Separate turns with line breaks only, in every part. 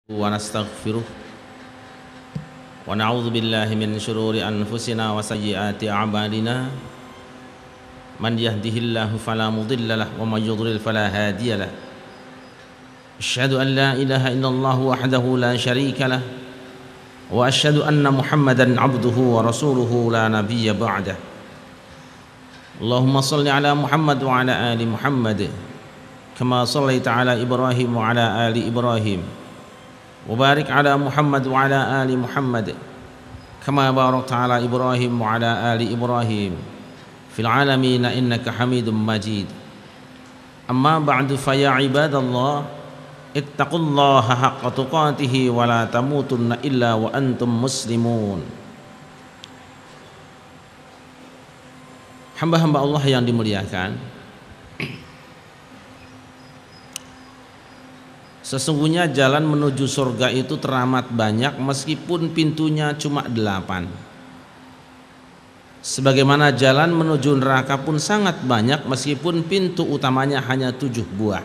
ونستغفره ونعوذ بالله من شرور أنفسنا وسيئات أعمالنا من يهده الله فلا مضل له ومن يضلل فلا هادي له أشهد أن لا إله إلا الله وحده لا شريك له وأشهد أن محمدا عبده ورسوله لا نبي بعده اللهم صل على محمد وعلى آل محمد كما صليت على إبراهيم وعلى آل إبراهيم وبارك على محمد وعلى آل محمد كما باركت على إبراهيم وعلى آل إبراهيم في العالمين إنك حميد مجيد أما بعد فيا عباد الله اتقوا الله حق تقاته ولا تموتن إلا وأنتم مسلمون. Hamba-hamba Allah yang dimuliakan, sesungguhnya jalan menuju surga itu teramat banyak meskipun pintunya cuma 8. Sebagaimana jalan menuju neraka pun sangat banyak meskipun pintu utamanya hanya 7 buah.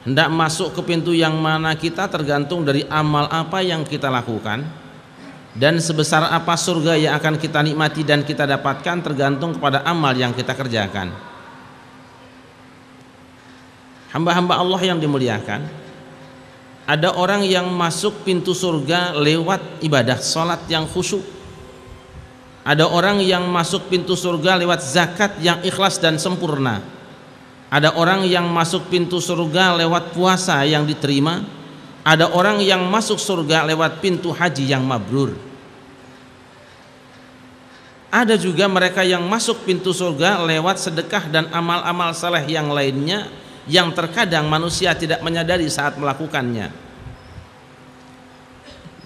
Hendak masuk ke pintu yang mana kita tergantung dari amal apa yang kita lakukan, dan sebesar apa surga yang akan kita nikmati dan kita dapatkan tergantung kepada amal yang kita kerjakan. Hamba-hamba Allah yang dimuliakan, ada orang yang masuk pintu surga lewat ibadah salat yang khusyuk. Ada orang yang masuk pintu surga lewat zakat yang ikhlas dan sempurna. Ada orang yang masuk pintu surga lewat puasa yang diterima. Ada orang yang masuk surga lewat pintu haji yang mabrur. Ada juga mereka yang masuk pintu surga lewat sedekah dan amal-amal saleh yang lainnya yang terkadang manusia tidak menyadari saat melakukannya.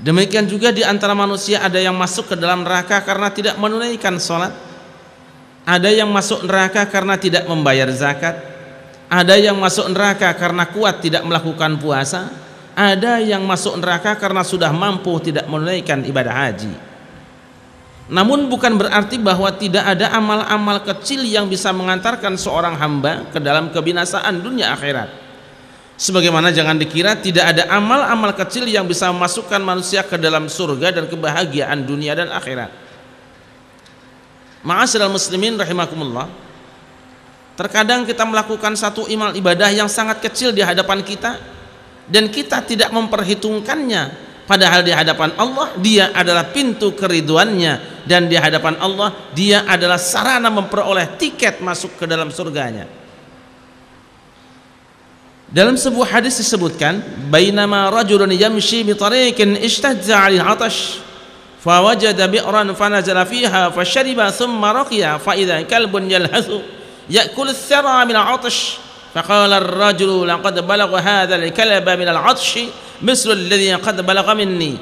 Demikian juga di antara manusia ada yang masuk ke dalam neraka karena tidak menunaikan sholat. Ada yang masuk neraka karena tidak membayar zakat. Ada yang masuk neraka karena kuat tidak melakukan puasa. Ada yang masuk neraka karena sudah mampu tidak menunaikan ibadah haji. Namun bukan berarti bahwa tidak ada amal-amal kecil yang bisa mengantarkan seorang hamba ke dalam kebinasaan dunia akhirat. Sebagaimana jangan dikira tidak ada amal-amal kecil yang bisa memasukkan manusia ke dalam surga dan kebahagiaan dunia dan akhirat. Ma'asyiral muslimin rahimakumullah, terkadang kita melakukan satu amal ibadah yang sangat kecil di hadapan kita dan kita tidak memperhitungkannya, padahal di hadapan Allah dia adalah pintu keriduannya, dan di hadapan Allah dia adalah sarana memperoleh tiket masuk ke dalam surganya. Dalam sebuah hadis disebutkan, bainama rajulun yamshi bi tariqin ishtadda 'alaihi 'atash fa wajada bi'ran fa nazala fiha fa shariba thumma raqiya fa idza kalbun yalhathu ya'kulu ath-thara min 'atash فقال الرجل لقد بلغ هذا الكلب من العطش مثل الذي قد بلغ مني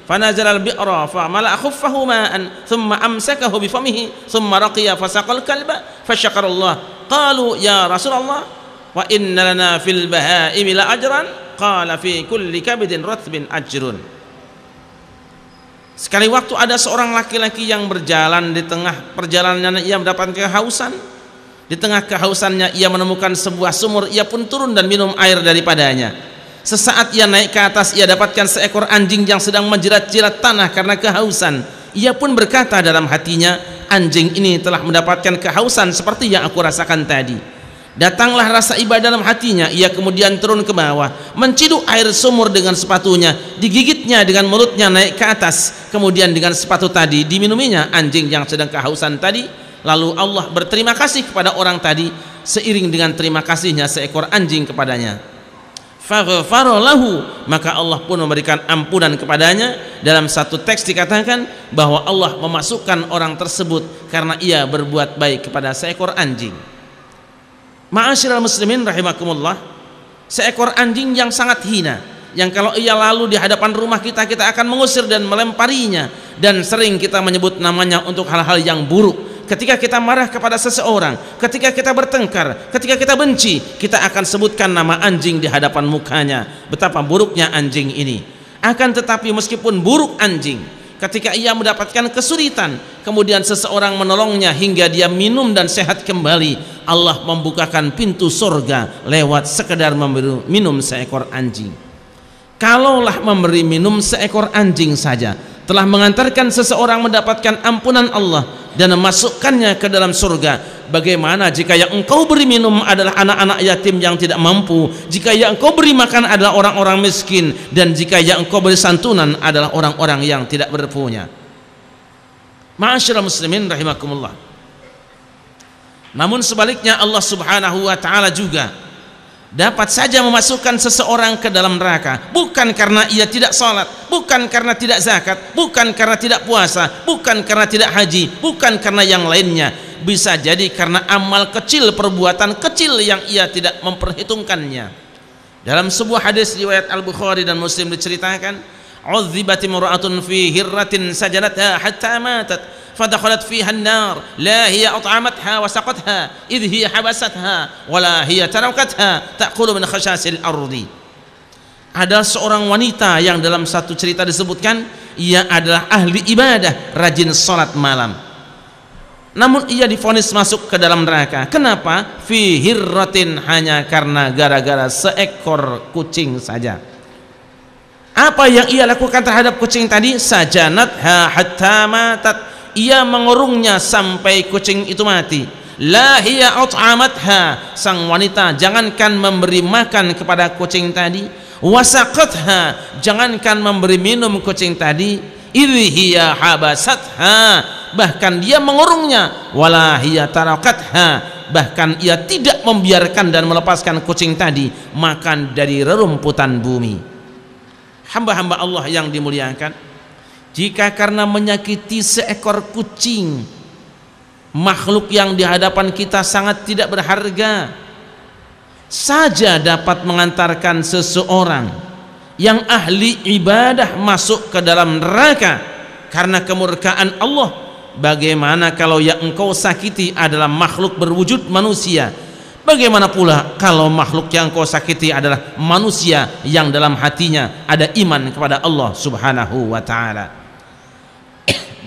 فنزل البئر فملأ خفه ماء ثم أمسكه بفمه ثم رقي فسقى الكلب فشكر الله قالوا يا رسول الله وإن لنا في البهائم لأجرا قال في كل كبد رطب أجر. Sekali waktu ada seorang laki-laki yang berjalan, di tengah perjalanannya ia mendapatkan kehausan. Di tengah kehausannya ia menemukan sebuah sumur, ia pun turun dan minum air daripadanya. Sesaat ia naik ke atas, ia dapatkan seekor anjing yang sedang menjerat-jerat tanah karena kehausan. Ia pun berkata dalam hatinya, anjing ini telah mendapatkan kehausan seperti yang aku rasakan tadi. Datanglah rasa iba dalam hatinya, ia kemudian turun ke bawah, menciduk air sumur dengan sepatunya, digigitnya dengan mulutnya naik ke atas, kemudian dengan sepatu tadi diminuminya anjing yang sedang kehausan tadi. Lalu Allah berterima kasih kepada orang tadi, seiring dengan terima kasihnya seekor anjing kepadanya. Faghfara lahu, maka Allah pun memberikan ampunan kepadanya. Dalam satu teks dikatakan bahwa Allah memasukkan orang tersebut karena ia berbuat baik kepada seekor anjing. Ma'asyiral muslimin rahimakumullah, seekor anjing yang sangat hina, yang kalau ia lalu di hadapan rumah kita, kita akan mengusir dan melemparinya, dan sering kita menyebut namanya untuk hal-hal yang buruk. Ketika kita marah kepada seseorang, ketika kita bertengkar, ketika kita benci, kita akan sebutkan nama anjing di hadapan mukanya. Betapa buruknya anjing ini. Akan tetapi meskipun buruk anjing, ketika ia mendapatkan kesulitan, kemudian seseorang menolongnya hingga dia minum dan sehat kembali, Allah membukakan pintu surga lewat sekedar memberi minum seekor anjing. Kalaulah memberi minum seekor anjing saja telah mengantarkan seseorang mendapatkan ampunan Allah dan memasukkannya ke dalam surga, bagaimana jika yang engkau beri minum adalah anak-anak yatim yang tidak mampu, jika yang engkau beri makan adalah orang-orang miskin, dan jika yang engkau beri santunan adalah orang-orang yang tidak berpunya. Ma'asyiral muslimin rahimakumullah. Namun sebaliknya Allah Subhanahu wa taala juga dapat saja memasukkan seseorang ke dalam neraka, bukan karena ia tidak salat, bukan karena tidak zakat, bukan karena tidak puasa, bukan karena tidak haji, bukan karena yang lainnya. Bisa jadi karena amal kecil, perbuatan kecil yang ia tidak memperhitungkannya. Dalam sebuah hadis riwayat Al-Bukhari dan Muslim diceritakan, "Udzibat imra'atun fi hirratin sajadatha hatta matat فدخلت فيها النار لا هي أطعمتها وسقتها إذ هي حبستها ولا هي تركتها تأكل من خشاش الأرض." Ada seorang wanita yang dalam satu cerita disebutkan ia adalah ahli ibadah, rajin salat malam, namun ia divonis masuk ke dalam neraka. Kenapa? Fi hirratin, hanya karena gara-gara seekor kucing saja. Apa yang ia lakukan terhadap kucing tadi? Sajanatha hatta matat, ia mengurungnya sampai kucing itu mati. La hiya at'amatha, sang wanita jangankan memberi makan kepada kucing tadi, wasaqatha, jangankan memberi minum kucing tadi, idh hiya habasatha, bahkan dia mengurungnya, wala hiya tarakatha, bahkan ia tidak membiarkan dan melepaskan kucing tadi makan dari rerumputan bumi. Hamba-hamba Allah yang dimuliakan, jika karena menyakiti seekor kucing, makhluk yang di hadapan kita sangat tidak berharga, saja dapat mengantarkan seseorang yang ahli ibadah masuk ke dalam neraka karena kemurkaan Allah, bagaimana kalau yang engkau sakiti adalah makhluk berwujud manusia? Bagaimana pula kalau makhluk yang kau sakiti adalah manusia yang dalam hatinya ada iman kepada Allah Subhanahu wa ta'ala.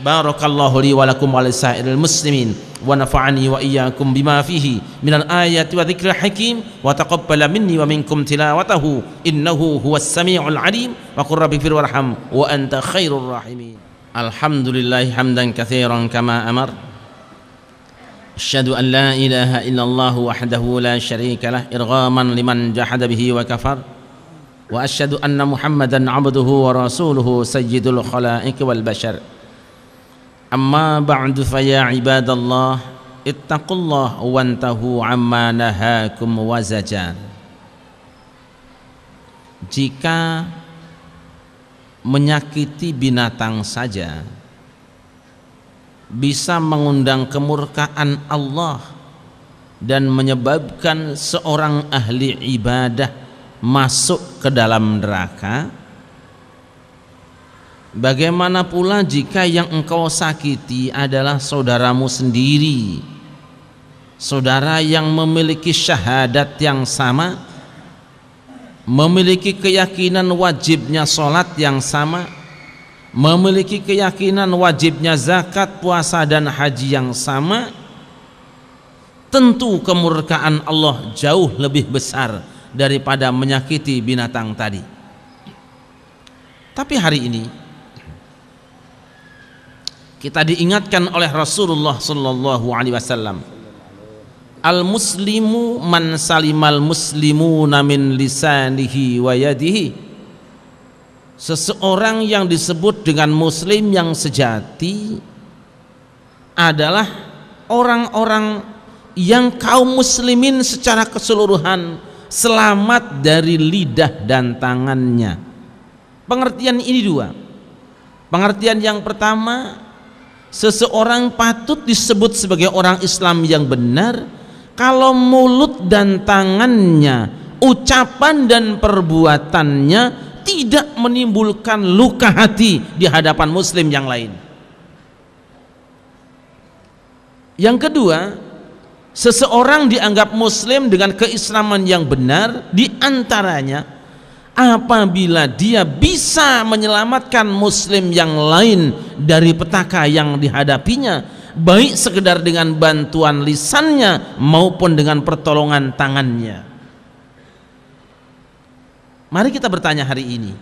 Barakallahu li wa lakum wa lisairil muslimin wa nafa'ani wa iyyakum bima fihi minal ayati wa dzikril hakim wa taqabbala minni wa minkum tilawatahu innahu huwas samiul alim wa qur rabbi fir warham wa anta khairur rahimin. Alhamdulillah hamdan katsiran kama amar. Asyhadu an la ilaha illallah wahdahu la syarika lah irghaman liman jahada bihi wa kafar, wa asyhadu anna Muhammadan abduhu wa rasuluhu sayyidul khalaiq wal bashar. Amma ba'du fa ya ibadallah ittaqullah wantahu amma nahakum wa zajar. Jika menyakiti binatang saja bisa mengundang kemurkaan Allah dan menyebabkan seorang ahli ibadah masuk ke dalam neraka, bagaimana pula jika yang engkau sakiti adalah saudaramu sendiri, saudara yang memiliki syahadat yang sama, memiliki keyakinan wajibnya sholat yang sama, memiliki keyakinan wajibnya zakat, puasa dan haji yang sama, tentu kemurkaan Allah jauh lebih besar daripada menyakiti binatang tadi. Tapi hari ini kita diingatkan oleh Rasulullah sallallahu alaihi wasallam, al-muslimu man salimal muslimuna min lisanihi wa yadihi. Seseorang yang disebut dengan muslim yang sejati adalah orang-orang yang kaum muslimin secara keseluruhan selamat dari lidah dan tangannya. Pengertian ini dua. Pengertian yang pertama, seseorang patut disebut sebagai orang Islam yang benar kalau mulut dan tangannya, ucapan dan perbuatannya tidak menimbulkan luka hati di hadapan muslim yang lain. Yang kedua, seseorang dianggap muslim dengan keislaman yang benar di antaranya apabila dia bisa menyelamatkan muslim yang lain dari petaka yang dihadapinya, baik sekedar dengan bantuan lisannya maupun dengan pertolongan tangannya. Mari kita bertanya hari ini,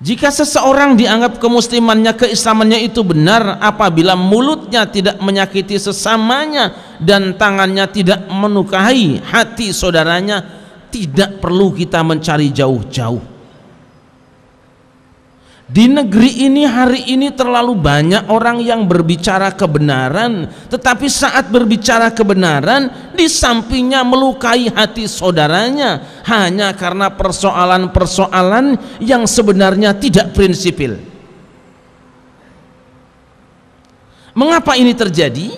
jika seseorang dianggap kemuslimannya, keislamannya itu benar apabila mulutnya tidak menyakiti sesamanya dan tangannya tidak melukai hati saudaranya, tidak perlu kita mencari jauh-jauh. Di negeri ini hari ini terlalu banyak orang yang berbicara kebenaran, tetapi saat berbicara kebenaran di sampingnya melukai hati saudaranya hanya karena persoalan-persoalan yang sebenarnya tidak prinsipil. Mengapa ini terjadi?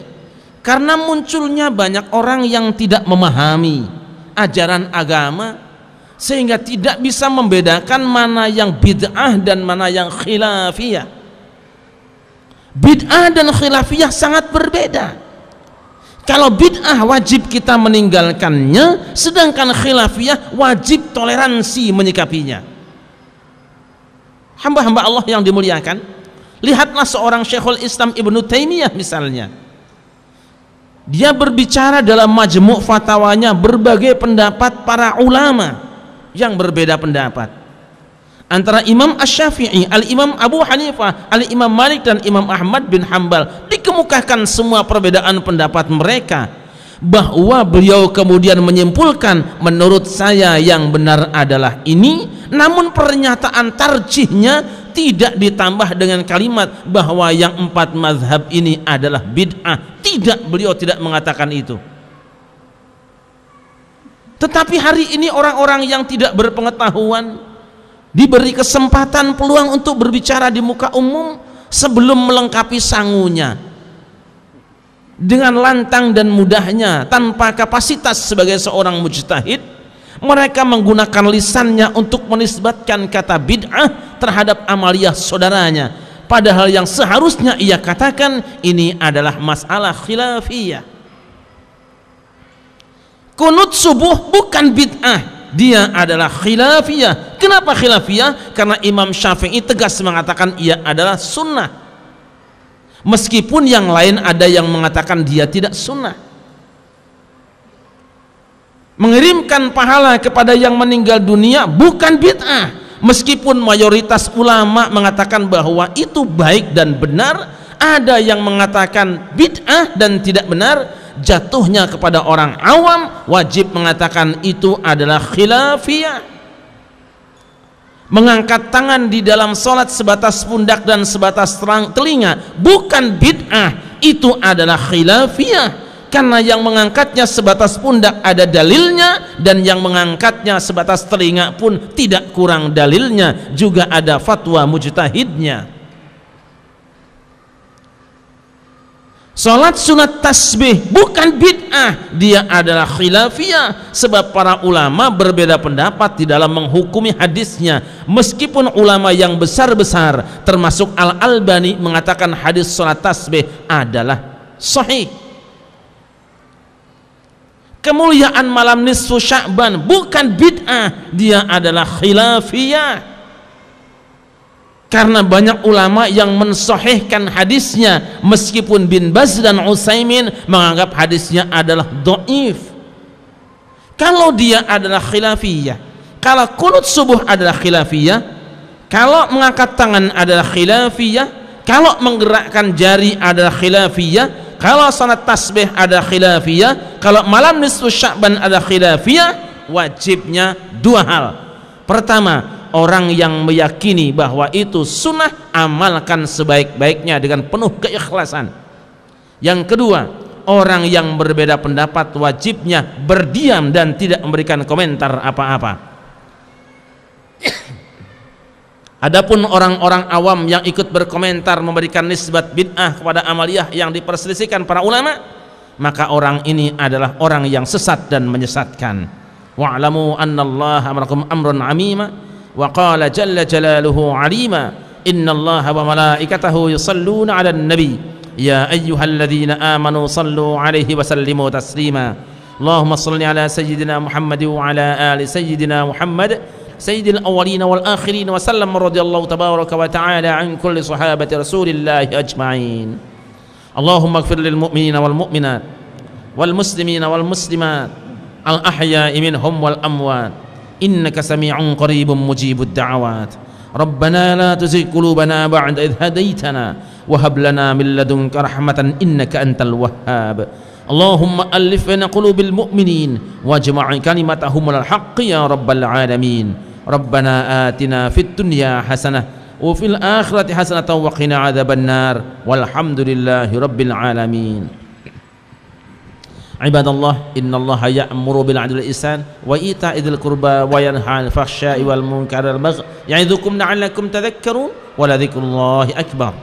Karena munculnya banyak orang yang tidak memahami ajaran agama, sehingga tidak bisa membedakan mana yang bid'ah dan mana yang khilafiyah. Bid'ah dan khilafiyah sangat berbeda. Kalau bid'ah wajib kita meninggalkannya, sedangkan khilafiyah wajib toleransi menyikapinya. Hamba-hamba Allah yang dimuliakan, lihatlah seorang Syekhul Islam Ibnu Taimiyah misalnya. Dia berbicara dalam majmu' fatwanya berbagai pendapat para ulama yang berbeda pendapat, antara Imam Asy-Syafi'i, Al-Imam Abu Hanifah, Al-Imam Malik dan Imam Ahmad bin Hambal. Dikemukakan semua perbedaan pendapat mereka, bahwa beliau kemudian menyimpulkan, menurut saya yang benar adalah ini, namun pernyataan tarjihnya tidak ditambah dengan kalimat bahwa yang 4 mazhab ini adalah bid'ah. Tidak, beliau tidak mengatakan itu. Tetapi hari ini orang-orang yang tidak berpengetahuan diberi kesempatan peluang untuk berbicara di muka umum sebelum melengkapi sangunya. Dengan lantang dan mudahnya, tanpa kapasitas sebagai seorang mujtahid, mereka menggunakan lisannya untuk menisbatkan kata bid'ah terhadap amaliyah saudaranya, padahal yang seharusnya ia katakan ini adalah masalah khilafiyah. Kunut subuh bukan bid'ah, dia adalah khilafiyah. Kenapa khilafiyah? Karena Imam Syafi'i tegas mengatakan ia adalah sunnah, meskipun yang lain ada yang mengatakan dia tidak sunnah. Mengirimkan pahala kepada yang meninggal dunia bukan bid'ah, meskipun mayoritas ulama mengatakan bahwa itu baik dan benar. Ada yang mengatakan bid'ah dan tidak benar. Jatuhnya kepada orang awam, wajib mengatakan itu adalah khilafiyah. Mengangkat tangan di dalam sholat sebatas pundak dan sebatas telinga bukan bid'ah, itu adalah khilafiyah, karena yang mengangkatnya sebatas pundak ada dalilnya, dan yang mengangkatnya sebatas telinga pun tidak kurang dalilnya, juga ada fatwa mujtahidnya. Salat sunat tasbih bukan bid'ah, dia adalah khilafiyah, sebab para ulama berbeda pendapat di dalam menghukumi hadisnya. Meskipun ulama yang besar-besar termasuk Al-Albani mengatakan hadis salat tasbih adalah sahih. Kemuliaan malam nisfu Sya'ban bukan bid'ah, dia adalah khilafiyah, karena banyak ulama yang mensahihkan hadisnya, meskipun Bin Baz dan Utsaimin menganggap hadisnya adalah dhaif. Kalau dia adalah khilafiyah, kalau kunut subuh adalah khilafiyah, kalau mengangkat tangan adalah khilafiyah, kalau menggerakkan jari adalah khilafiyah, kalau salat tasbih adalah khilafiyah, kalau malam nisfu Sya'ban adalah khilafiyah, wajibnya 2 hal. Pertama, orang yang meyakini bahwa itu sunnah, amalkan sebaik-baiknya dengan penuh keikhlasan. Yang kedua, orang yang berbeda pendapat wajibnya berdiam dan tidak memberikan komentar apa-apa. Adapun orang-orang awam yang ikut berkomentar memberikan nisbat bid'ah kepada amaliyah yang diperselisihkan para ulama, maka orang ini adalah orang yang sesat dan menyesatkan. Wa'lamu annallaha amrakum amrun 'amima wa qala jalla jalaluhu 'alima innallaha wa malaikatahu yusalluna 'alan nabi ya ayyuhalladzina amanu sallu 'alaihi wa sallimu taslima اللهم صل على سيدنا محمد وعلى آل سيدنا محمد سيد الأولين والآخرين وسلم رضي الله تبارك وتعالى عن كل صحابة رسول الله أجمعين. اللهم اغفر للمؤمنين والمؤمنات والمسلمين والمسلمات الأحياء منهم والأموات إنك سميع قريب مجيب الدعوات. ربنا لا تزغ قلوبنا بعد إذ هديتنا وهب لنا من لدنك رحمة إنك أنت الوهاب. اللهم ألف بين قلوب المؤمنين واجمع كلمتهم على الحق يا رب العالمين. ربنا آتنا في الدنيا حسنة وفي الآخرة حسنة وقنا عذاب النار والحمد لله رب العالمين. عباد الله إن الله يأمر بالعدل والإحسان وإيتاء ذي القربى وينهى عن الفحشاء والمنكر والبغي يعظكم لعلكم تذكرون ولذكر الله أكبر.